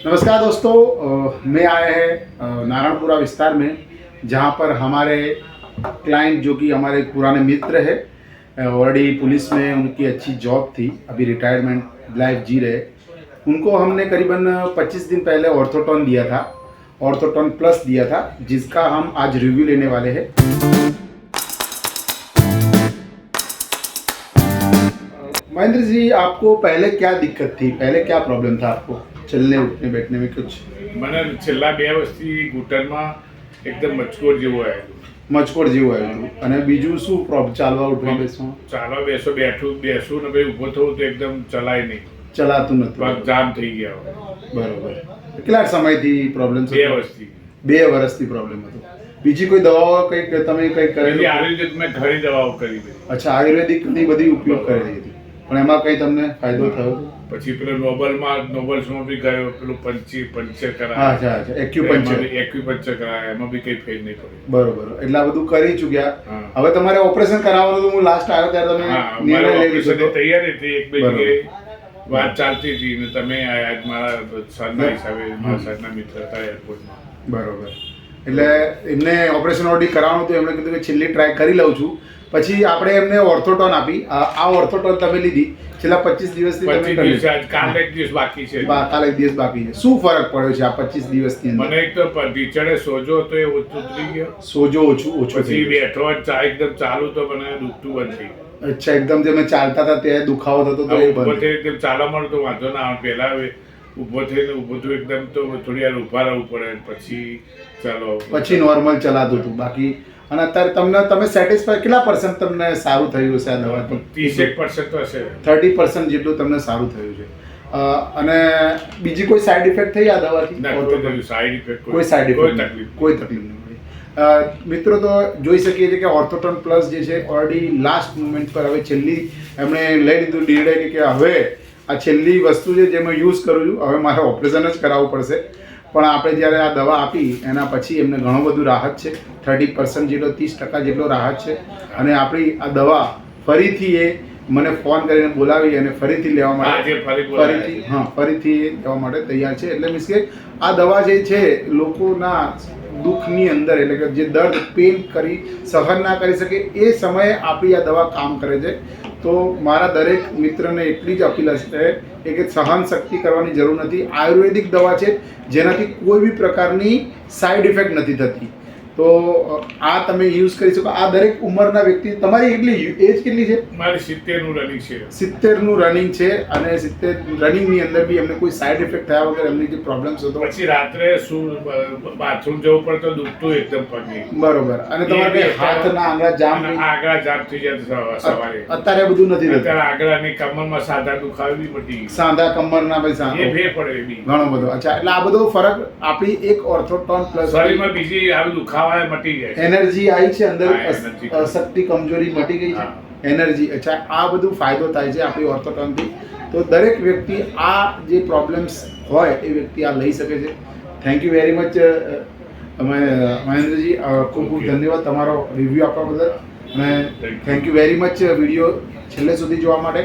नमस्कार दोस्तों, मैं आए हैं नारायणपुरा विस्तार में, जहां पर हमारे क्लाइंट जो कि हमारे पुराने मित्र है, ऑलरेडी पुलिस में उनकी अच्छी जॉब थी, अभी रिटायरमेंट लाइफ जी रहे। उनको हमने करीबन 25 दिन पहले ऑर्थोटोन दिया था, ऑर्थोटोन प्लस दिया था, जिसका हम आज रिव्यू लेने वाले हैं। महेंद्र जी, आपको पहले क्या दिक्कत थी? पहले क्या प्रॉब्लम था आपको चलने उठने बैठने में? कुछ મને છેલ્લા 2 વર્ષથી ઘૂંટણમાં એકદમ મચકોડ જેવું આવ્યું. મચકોડ જેવું આવ્યું હતું, અને બીજું શું પ્રોબ્લેમ? ચાલવા ઉઠવા બેસવા? ચાલવા બેસું ને ભાઈ ઊભો થવું તો એકદમ ચલાય નહીં, ચલાતું નથી, પગ જામ થઈ ગયા. બરોબર. કેટલા સમયથી પ્રોબ્લેમ છે? 2 વર્ષથી. 2 વર્ષથી પ્રોબ્લેમ હતો. બીજી કોઈ દવાઓ કંઈક તમે કંઈક કરેલી? આયુર્વેદિક મેં ઘણી દવાઓ કરી બધી. અચ્છા, આયુર્વેદિકની બધી ઉપયોગ કરેલી હતી, પણ એમાં કંઈ તમને ફાયદો થયો? પછી પેલો નોબલ્સમાં બી ગયો, પેલું પંચર કરાય. અચ્છા અચ્છા, એક્યુપંચર કરાય, એમાં બી કંઈ ફેર નહીં પડ્યું. બરોબર. એટલે આ બધું કરી ચૂક્યા. હવે તમારે ઓપરેશન કરાવવાનું હતું. હું લાસ્ટ આવ્યો ત્યારે તમે નિર્ણય લઈ લીધો હતો. તૈયારી હતી, એક બે જગ્યાએ વાત ચાલતી હતી ને તમે આજ મારા સરના હિસાબે, મારા સરના મિત્ર હતા એરપોર્ટમાં. બરોબર. એટલે એમને ઓપરેશન ઓલરેડી કરાવવાનું હતું. એમણે કીધું કે છેલ્લી ટ્રાય કરી લઉં છું. પછી આપણે એમને ઓર્થોટોન આપી. આ ઓર્થોટોન તમે લીધી છેલ્લા 25 દિવસથી? કાલે 1 દિવસ બાકી છે. કાલે 1 દિવસ બાકી છે. શું ફરક પડ્યો છે આ 25 દિવસની અંદર? મને એક તો ઢીચડે સોજો હતો, એ ઓછું ઉતરી ગયો. સોજો ઓછો પછી બેઠો એકદમ ચાલુ તો મને દુખતું બંધ થઈ ગયું. અચ્છા, એકદમ જે મેં ચાલતા હતા તે દુખાવો થતો તો એ બંધ? એકદમ ચાલવા મળતો વાંધો ના આવે. પહેલા ઊભો થયું એકદમ તો થોડી વાર ઊભા રહેવું પડે, પછી ચાલો, પછી નોર્મલ ચલાતું હતું. બાકી અને અત્યારે તમે સેટિસ્ફાય કેટલા %? તમને સારું થયું હશે આ દવાથી? 30% તો હશે. 30% જેટલું તમને સારું થયું છે. અને બીજી કોઈ સાઈડ ઇફેક્ટ થઈ આ દવાથી? કોઈ સાઈડ ઇફેક્ટ, કોઈ તકલીફ નહીં પડી. મિત્રો, તો જોઈ શકીએ છીએ કે ઓર્થોટોન પ્લસ જે છે ઓલરેડી લાસ્ટ મુમેન્ટ પર હવે છેલ્લી એમણે લઈ લીધું નિર્ણય કે હવે આ છેલ્લી વસ્તુ છે જે મેં યુઝ કરું છું, હવે મારે ઓપરેશન જ કરાવવું પડશે. પણ આપણે જ્યારે આ દવા આપી એના પછી એમને ઘણું બધું રાહત છે. 30% જેટલો, 30% જેટલો રાહત છે. અને આપણી આ દવા ફરીથી એ મને ફોન કરીને બોલાવી અને ફરીથી લેવા માટે ફરીથી લેવા માટે તૈયાર છે. એટલે મીન્સ કે આ દવા જે છે લોકોના દુઃખની અંદર, એટલે કે જે દર્દ પેન કરી સહન ના કરી શકે એ સમયે આપણી આ દવા કામ કરે છે. તો મારા દરેક મિત્રને એટલી જ અપીલ હશે કે સહન શક્તિ કરવાની જરૂર નથી. આયુર્વેદિક દવા છે જેનાથી કોઈ બી પ્રકારની સાઈડ ઇફેક્ટ નથી થતી. તો આ તમે યુઝ કરી શકો. આ દરેક ઉંમરના વ્યક્તિ. તમારી એટલી એજ કેટલી છે? મારી 70નું રનિંગ છે. 70નું રનિંગ છે. અને 70 રનિંગની અંદર બી એમને કોઈ સાઈડ ઇફેક્ટ થયા વગર એમની જે પ્રોબ્લેમ્સ હતો. પછી રાત્રે બાથરૂમ જવું પડતું, દુખતું એકદમ પગે. બરોબર. અને તમારે હાથના આંગળા જામ થઈ જતા સવારે. અત્યારે બધું નથી થતું. અત્યારે આંગળાની કમરમાં સાંધા દુખાવે બી મટી ગઈ. સાંધા કમરના ભાઈ સાંધા એ ફેર પડે બી ઘણો બધો. અચ્છા, એટલે આ બધો ફરક આપણી એક ઓર્થોટોન પ્લસ શરીરમાં બીજી આવી દુખાવા મટી જાય. એનર્જી આવી છે અંદર, શક્તિ કમજોરી મટી ગઈ છે, એનર્જી. અચ્છા, આ બધું ફાયદો થાય છે આપણી ઓર્થોટોનથી. તો દરેક વ્યક્તિ આ જે પ્રોબ્લેમ્સ હોય એ વ્યક્તિ આ લઈ શકે છે. Thank you very much Mahendraji. ખૂબ ખૂબ ધન્યવાદ તમારો રિવ્યૂ આપવા બદલ. અને thank you very much video છેલ્લે સુધી જોવા માટે.